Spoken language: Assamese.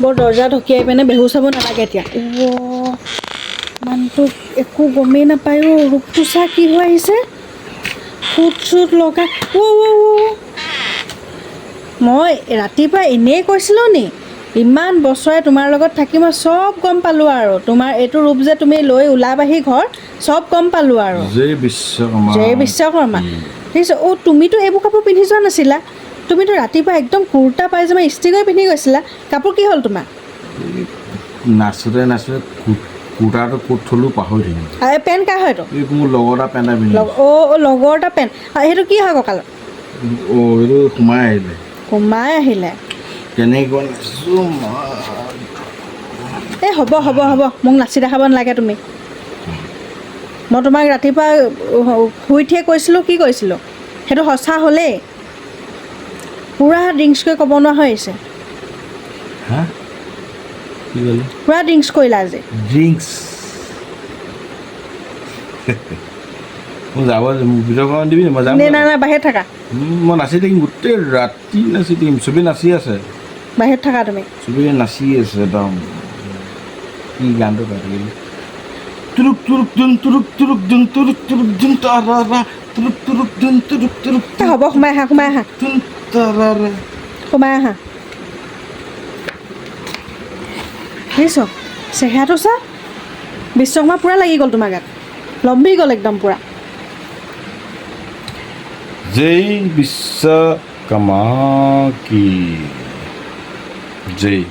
বৰ দৰ্জা ঢকিয়াই পিনে বেহু চাব নালাগে এতিয়া মানুহটো একো গমেই নাপায় ৰূপটো চা কি হৈ আহিছে ফুট চুট লগাই মই ৰাতিপুৱা এনেই কৈছিলোঁ নি ইমান বছৰে তোমাৰ লগত থাকি মই চব গম পালোঁ আৰু তোমাৰ এইটো ৰূপ যে তুমি লৈ ওলাবাহি ঘৰ চব গম পালোঁ আৰু জয় বিশ্বকৰ্মা দেখিছোঁ তুমিতো এইবোৰ কাপোৰ পিন্ধি যোৱা নাছিলা তুমিতো ৰাতিপুৱা একদম কুৰ্তা পায়জামা ইস্ত্ৰি কৰি পিন্ধি গৈছিলা কাপোৰ কি হ'ল তোমাৰ নাচোতে কুৰ্তাটো ক'ত থলোঁ পাহৰি থাকিলোঁ পেণ্ট কাৰ হয়তো এই মোৰ লগৰ এটা পেণ্ট পিন্ধি লগৰ এটা পেণ্ট সেইটো কি হয় কঁকালত এইটো সোমাই আহিলে কেনেকুৱা নাচিছোঁ এই হ'ব মোক নাচি দেখাব নালাগে তুমি মই তোমাক ৰাতিপুৱা শুই উঠিয়ে কৈছিলোঁ কি কৈছিলোঁ সেইটো সঁচা হ'লেই পূৰা ড্ৰিংকছ কৰি ক'ব নোৱাৰা হৈ আহিছে পূৰা ড্ৰিংকছ কৰিলা আজি মই যাব ভিতৰখন দিবি মই যাম নাই বাহিৰত থাকা মই নাচি থাকিম গোটেই ৰাতি নাচি থাকিম চবেই নাচি আছে বাহিৰত থাকা তুমি চবেই নাচি আছে একদম কি গানটো গাই থাকিম তুৰুক তুৰুক দুন তুৰুক তুৰুক দুন তুৰুক তুৰুক দুন তাৰা তুৰুক তুৰুক দুন তুৰুক তুৰুক হ'ব সোমাই আহা দুন তাৰা সোমাই আহা বুজিছ চেহেৰাটো চা বিশ্বকৰ্মা পূৰা লাগি গ'ল তোমাৰ গাত লম্বি গ'ল একদম পূৰা জয় বিশ্বকৰ্মা কি জয়